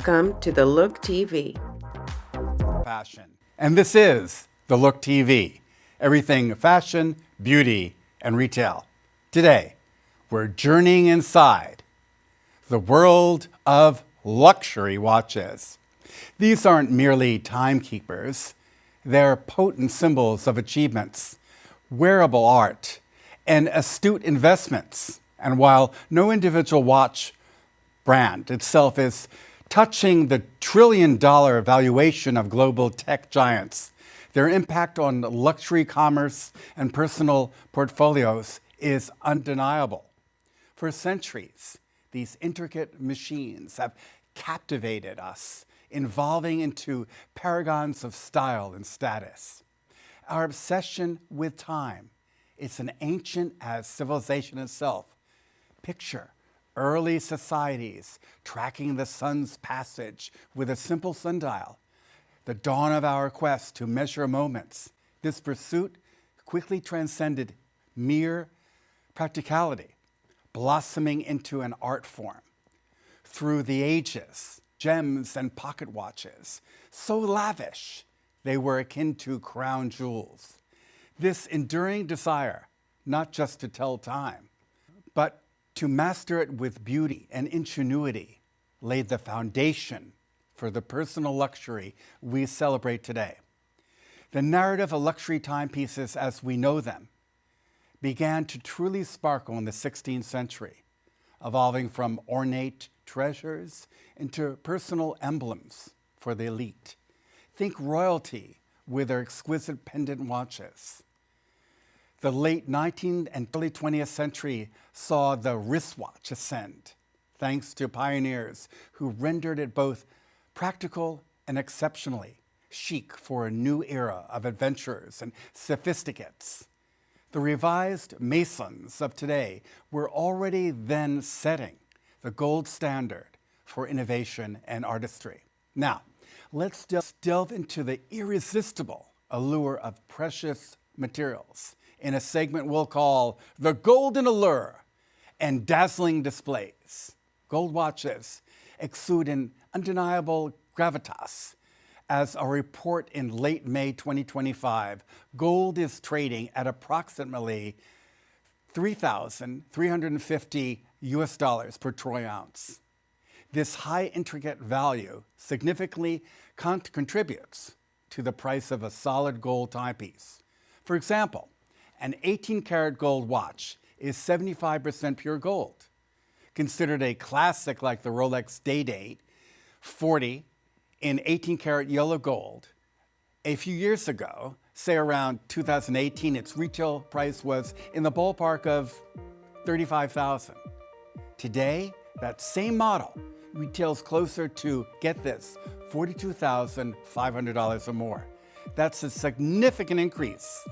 Welcome to The Look TV. Fashion. And this is The Look TV. Everything fashion, beauty, and retail. Today, we're journeying inside the world of luxury watches. These aren't merely timekeepers. They're potent symbols of achievements, wearable art, and astute investments. And while no individual watch brand itself is touching the trillion-dollar valuation of global tech giants, their impact on luxury commerce and personal portfolios is undeniable. For centuries, these intricate machines have captivated us, evolving into paragons of style and status. Our obsession with time is as ancient as civilization itself. Picture early societies tracking the sun's passage with a simple sundial. The dawn of our quest to measure moments. This pursuit quickly transcended mere practicality, blossoming into an art form. Through the ages, gems and pocket watches, so lavish they were akin to crown jewels. This enduring desire, not just to tell time, but to master it with beauty and ingenuity, laid the foundation for the personal luxury we celebrate today. The narrative of luxury timepieces as we know them began to truly sparkle in the 16th century, evolving from ornate treasures into personal emblems for the elite. Think royalty with their exquisite pendant watches. The late 19th and early 20th century saw the wristwatch ascend, thanks to pioneers who rendered it both practical and exceptionally chic for a new era of adventurers and sophisticates. The revised Masons of today were already then setting the gold standard for innovation and artistry. Now, let's delve into the irresistible allure of precious materials in a segment we'll call The Golden Allure and Dazzling Displays. Gold watches exude an undeniable gravitas. As a report in late May 2025, gold is trading at approximately $3,350 per troy ounce. This high intricate value significantly contributes to the price of a solid gold timepiece. For example, an 18-karat gold watch is 75% pure gold. Considered a classic like the Rolex Day-Date 40 in 18-karat yellow gold, a few years ago, say around 2018, its retail price was in the ballpark of $35,000. Today, that same model retails closer to, get this, $42,500 or more. That's a significant increase,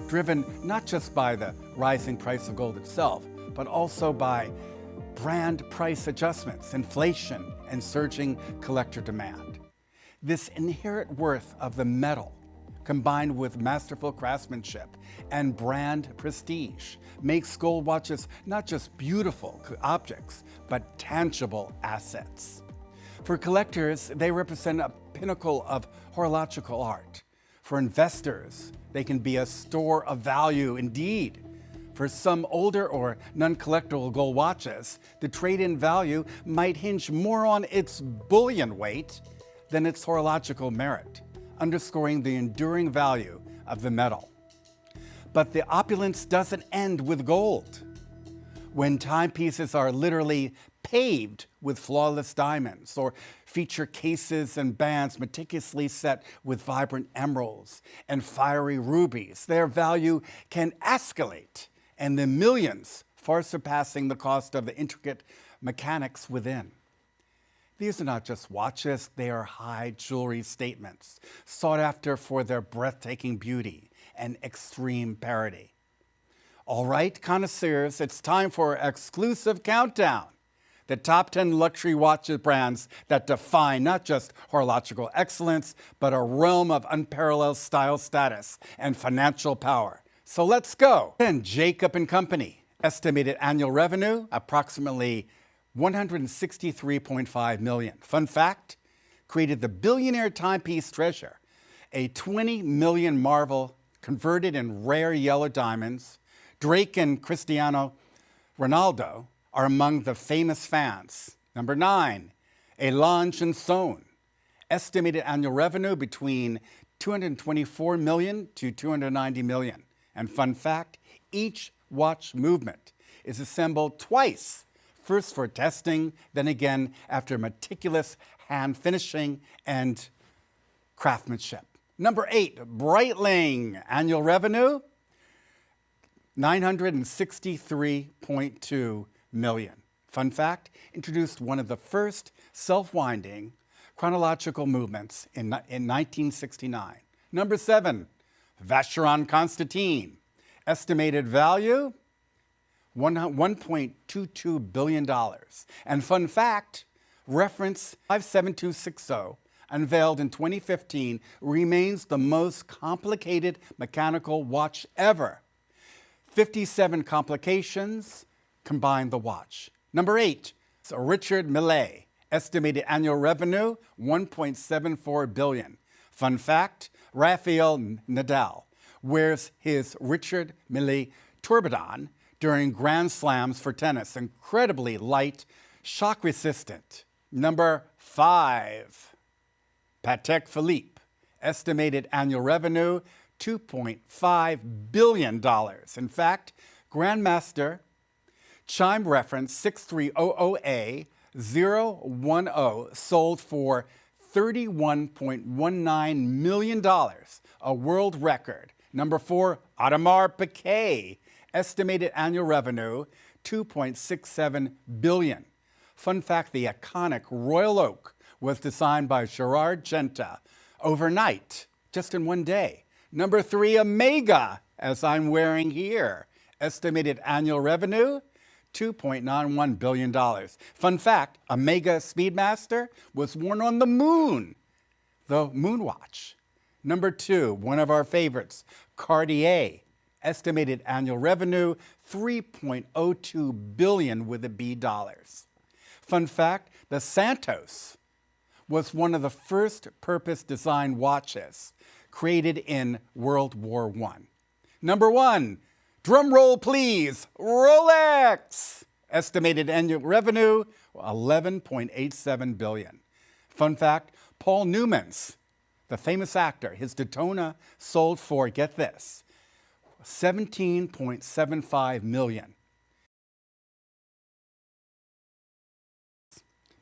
driven not just by the rising price of gold itself, but also by brand price adjustments, inflation, and surging collector demand. This inherent worth of the metal, combined with masterful craftsmanship and brand prestige, makes gold watches not just beautiful objects, but tangible assets. For collectors, they represent a pinnacle of horological art. For investors, they can be a store of value indeed. For some older or non-collectible gold watches, the trade-in value might hinge more on its bullion weight than its horological merit, underscoring the enduring value of the metal. But the opulence doesn't end with gold. When timepieces are literally paved with flawless diamonds, or feature cases and bands meticulously set with vibrant emeralds and fiery rubies, their value can escalate, and the millions far surpassing the cost of the intricate mechanics within. These are not just watches, they are high jewelry statements, sought after for their breathtaking beauty and extreme parity. All right, connoisseurs, it's time for our exclusive countdown. The top 10 luxury watch brands that define not just horological excellence, but a realm of unparalleled style status and financial power. So let's go. And Jacob & Company, estimated annual revenue, approximately $163.5 million. Fun fact, created the billionaire timepiece treasure, a 20 million marvel converted in rare yellow diamonds. Drake and Cristiano Ronaldo are among the famous fans. Number 9, a Lange & Söhne, estimated annual revenue between 224 million to 290 million. And fun fact, each watch movement is assembled twice, first for testing, then again after meticulous hand finishing and craftsmanship. Number 8, Breitling, annual revenue, 963.2 million. Fun fact, introduced one of the first self-winding chronological movements in 1969. Number 7, Vacheron Constantin, estimated value, $1.22 billion. And fun fact, reference 57260, unveiled in 2015, remains the most complicated mechanical watch ever. 57 complications combine the watch. Number 8, Richard Mille, estimated annual revenue, $1.74 billion. Fun fact, Rafael Nadal wears his Richard Mille Tourbillon during Grand Slams for tennis. Incredibly light, shock resistant. Number 5, Patek Philippe, estimated annual revenue, $2.5 billion. In fact, Grandmaster Chime reference 6300A010 sold for $31.19 million, a world record. Number 4, Audemars Piguet, estimated annual revenue, $2.67 billion. Fun fact, the iconic Royal Oak was designed by Gerard Genta overnight, just in one day. Number 3, Omega, as I'm wearing here, estimated annual revenue, $2.91 billion. Fun fact, Omega Speedmaster was worn on the moon, the moon watch. Number 2, one of our favorites, Cartier, estimated annual revenue, $3.02 billion with a B dollars. Fun fact, the Santos was one of the first purpose-designed watches created in World War I. Number 1, drum roll please, Rolex, estimated annual revenue, $11.87 billion. Fun fact, Paul Newman's, the famous actor, his Daytona sold for, get this, $17.75 million.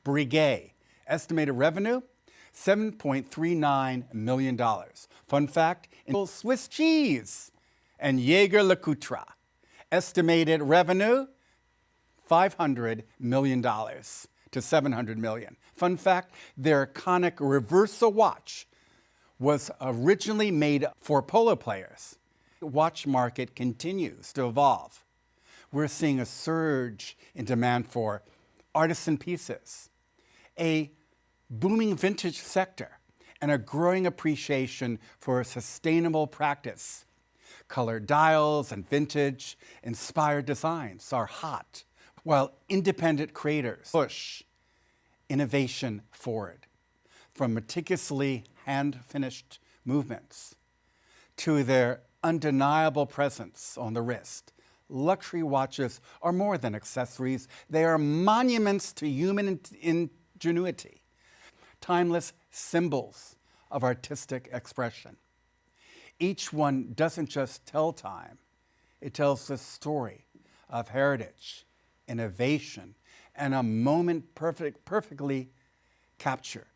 Breguet, estimated revenue, $7.39 million. Fun fact, Swiss cheese and Jaeger-LeCoultre, estimated revenue, $500 million to $700 million. Fun fact, their iconic reversal watch was originally made for polo players. The watch market continues to evolve. We're seeing a surge in demand for artisan pieces, a booming vintage sector, and a growing appreciation for sustainable practice. Colored dials and vintage-inspired designs are hot, while independent creators push innovation forward. From meticulously hand-finished movements to their undeniable presence on the wrist, luxury watches are more than accessories. They are monuments to human ingenuity, timeless symbols of artistic expression. Each one doesn't just tell time, it tells the story of heritage, innovation, and a moment perfectly captured.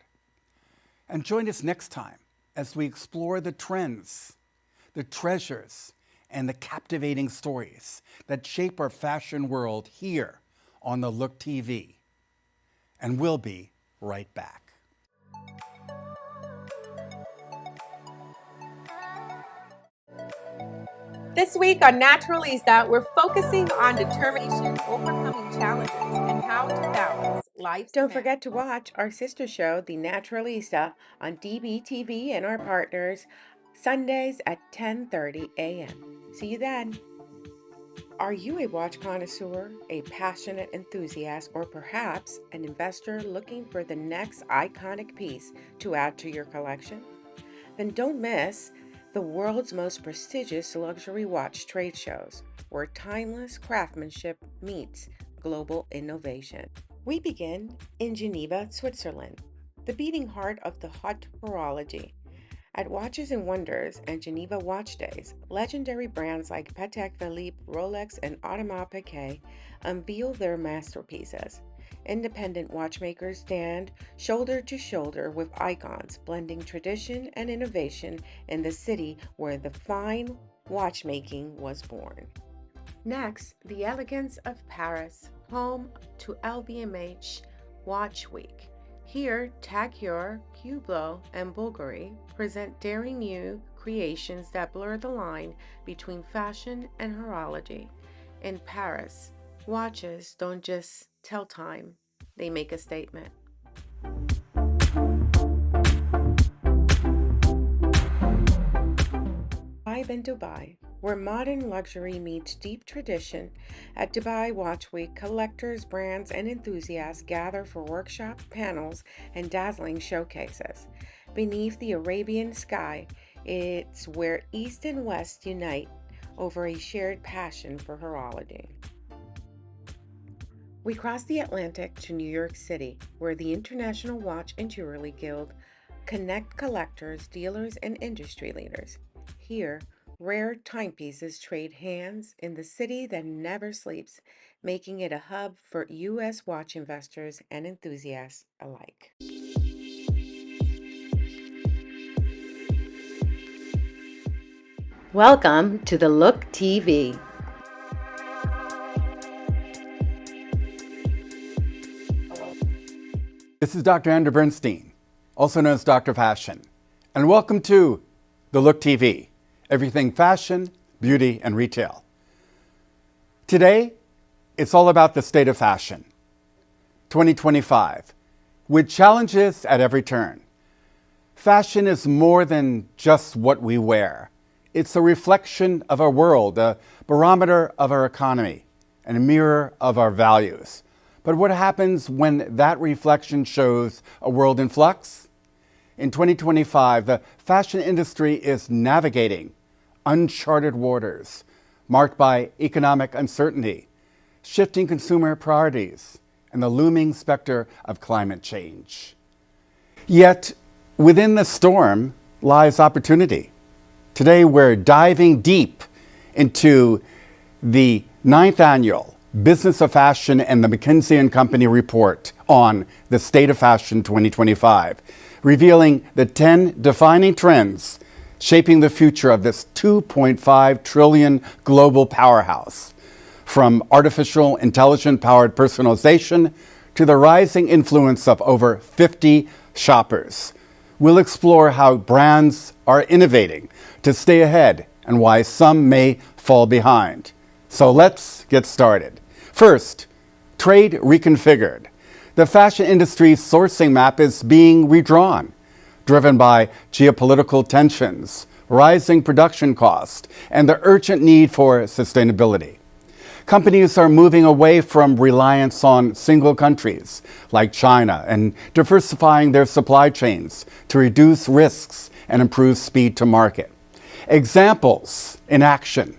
And join us next time as we explore the trends, the treasures, and the captivating stories that shape our fashion world here on the Look TV. And we'll be right back. This week on Naturalista, we're focusing on determination, overcoming challenges, and how to balance life's Don't demands. forget to watch our sister show, The Naturalista, on DBTV and our partners, Sundays at 10:30 a.m. See you then. Are you a watch connoisseur, a passionate enthusiast, or perhaps an investor looking for the next iconic piece to add to your collection? Then don't miss the world's most prestigious luxury watch trade shows, where timeless craftsmanship meets global innovation. We begin in Geneva, Switzerland, the beating heart of the hot horology. At Watches and Wonders and Geneva Watch Days, legendary brands like Patek Philippe, Rolex, and Audemars Piguet unveil their masterpieces. Independent watchmakers stand shoulder to shoulder with icons, blending tradition and innovation in the city where the fine watchmaking was born. Next, the elegance of Paris, home to LVMH Watch Week. Here, Tag Heuer, Hublot, and Bulgari present daring new creations that blur the line between fashion and horology. In Paris, watches don't just tell time, they make a statement. Vibe in Dubai, where modern luxury meets deep tradition. At Dubai Watch Week, collectors, brands, and enthusiasts gather for workshop panels and dazzling showcases. Beneath the Arabian sky, it's where East and West unite over a shared passion for horology. We cross the Atlantic to New York City, where the International Watch and Jewelry Guild connect collectors, dealers, and industry leaders. Here, rare timepieces trade hands in the city that never sleeps, making it a hub for U.S. watch investors and enthusiasts alike. Welcome to the Look TV. This is Dr. Andrew Bernstein, also known as Dr. Fashion, and welcome to The Look TV, everything fashion, beauty, and retail. Today, it's all about the state of fashion, 2025, with challenges at every turn. Fashion is more than just what we wear. It's a reflection of our world, a barometer of our economy, and a mirror of our values. But what happens when that reflection shows a world in flux? In 2025, the fashion industry is navigating uncharted waters, marked by economic uncertainty, shifting consumer priorities, and the looming specter of climate change. Yet, within the storm lies opportunity. Today, we're diving deep into the 9th annual Business of Fashion and the McKinsey & Company report on the State of Fashion 2025, revealing the 10 defining trends shaping the future of this 2.5 trillion global powerhouse, from artificial intelligence-powered personalization to the rising influence of over 50 shoppers. We'll explore how brands are innovating to stay ahead and why some may fall behind. So let's get started. First, trade reconfigured. The fashion industry's sourcing map is being redrawn, driven by geopolitical tensions, rising production costs, and the urgent need for sustainability. Companies are moving away from reliance on single countries like China and diversifying their supply chains to reduce risks and improve speed to market. Examples in action.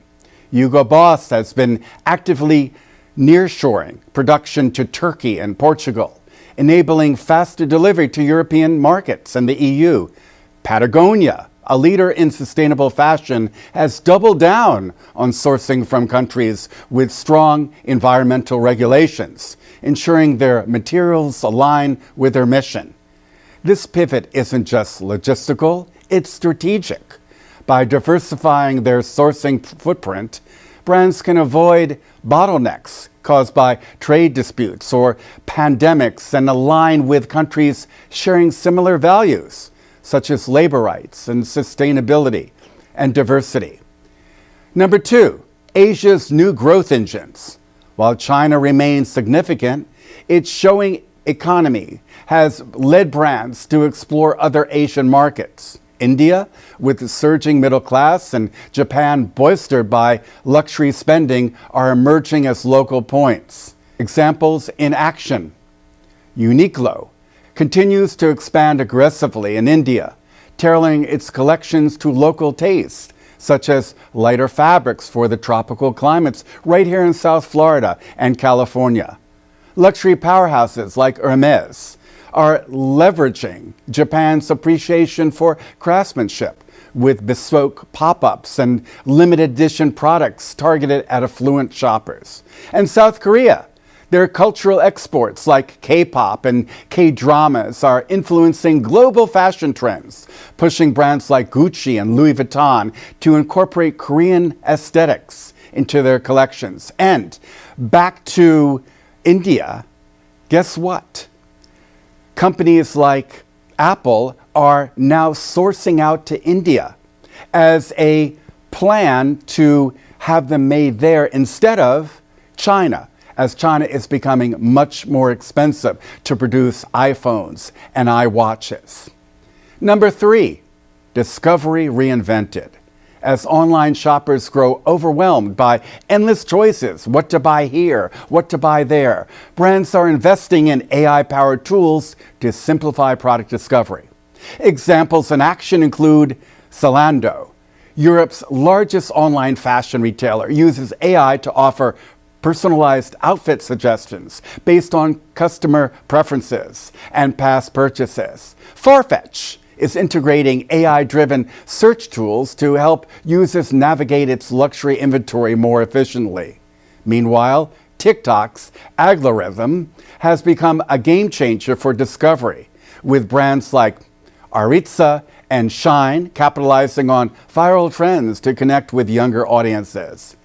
Hugo Boss has been actively nearshoring production to Turkey and Portugal, enabling faster delivery to European markets and the EU. Patagonia, a leader in sustainable fashion, has doubled down on sourcing from countries with strong environmental regulations, ensuring their materials align with their mission. This pivot isn't just logistical, it's strategic. By diversifying their sourcing footprint, brands can avoid bottlenecks caused by trade disputes or pandemics and align with countries sharing similar values, such as labor rights and sustainability and diversity. Number two, Asia's new growth engines. While China remains significant, its showing economy has led brands to explore other Asian markets. India, with the surging middle class, and Japan, bolstered by luxury spending, are emerging as local points. Examples in action. Uniqlo continues to expand aggressively in India, tailoring its collections to local tastes, such as lighter fabrics for the tropical climates right here in South Florida and California. Luxury powerhouses like Hermes are leveraging Japan's appreciation for craftsmanship with bespoke pop-ups and limited edition products targeted at affluent shoppers. And South Korea, their cultural exports like K-pop and K-dramas are influencing global fashion trends, pushing brands like Gucci and Louis Vuitton to incorporate Korean aesthetics into their collections. And back to India, guess what? Companies like Apple are now sourcing out to India as a plan to have them made there instead of China, as China is becoming much more expensive to produce iPhones and iWatches. Number 3, discovery reinvented. As online shoppers grow overwhelmed by endless choices, what to buy here, what to buy there, brands are investing in AI-powered tools to simplify product discovery. Examples in action include Zalando. Europe's largest online fashion retailer uses AI to offer personalized outfit suggestions based on customer preferences and past purchases. Farfetch is integrating AI-driven search tools to help users navigate its luxury inventory more efficiently. Meanwhile, TikTok's algorithm has become a game changer for discovery, with brands like Aritza and Shine capitalizing on viral trends to connect with younger audiences.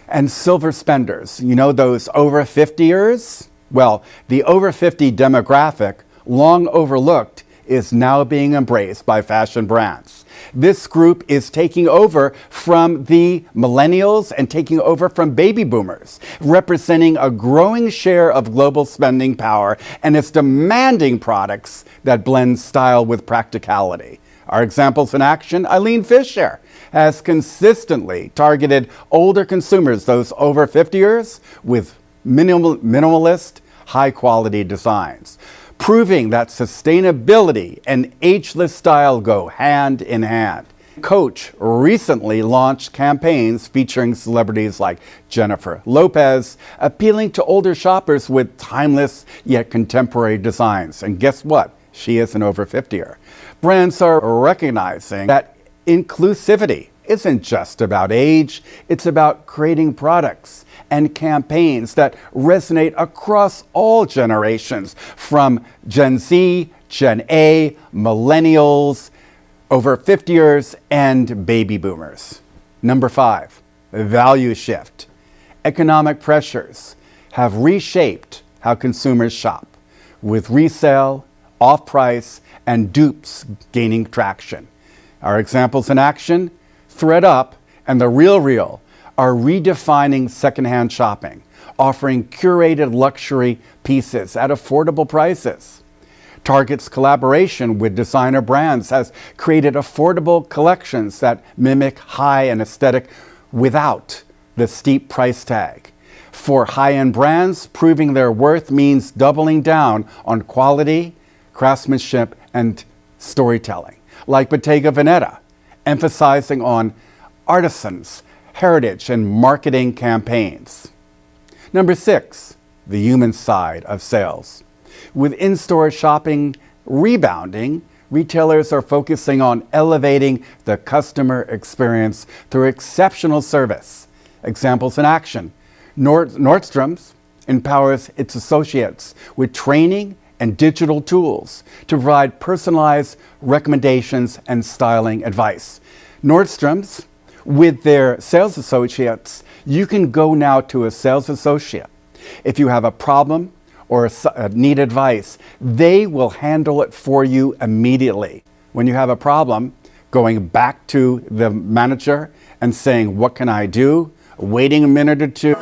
And silver spenders, you know those over 50ers? Well, the over 50 demographic, long overlooked, is now being embraced by fashion brands. This group is taking over from the millennials and taking over from baby boomers, representing a growing share of global spending power, and is demanding products that blend style with practicality. Our examples in action: Eileen Fisher has consistently targeted older consumers, those over 50ers, with minimalist, high-quality designs, proving that sustainability and ageless style go hand in hand. Coach recently launched campaigns featuring celebrities like Jennifer Lopez, appealing to older shoppers with timeless yet contemporary designs. And guess what? She is an over 50er. Brands are recognizing that inclusivity isn't just about age, it's about creating products and campaigns that resonate across all generations, from Gen Z, Gen A, millennials, over 50ers, and baby boomers. Number 5, value shift. Economic pressures have reshaped how consumers shop, with resale, off-price, and dupes gaining traction. Our examples in action: ThredUp and The RealReal are redefining secondhand shopping, offering curated luxury pieces at affordable prices. Target's collaboration with designer brands has created affordable collections that mimic high-end aesthetic without the steep price tag. For high-end brands, proving their worth means doubling down on quality, craftsmanship, and storytelling, like Bottega Veneta, emphasizing on artisans, heritage, and marketing campaigns. Number 6, the human side of sales. With in-store shopping rebounding, retailers are focusing on elevating the customer experience through exceptional service. Examples in action: Nordstrom's empowers its associates with training and digital tools to provide personalized recommendations and styling advice. Nordstrom's, with their sales associates, you can go now to a sales associate. If you have a problem or need advice, they will handle it for you immediately. When you have a problem, going back to the manager and saying, "What can I do?" waiting a minute or two.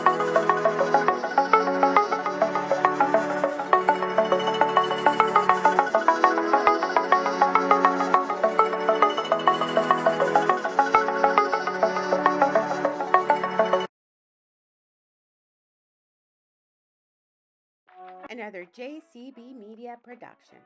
another JCB Media production.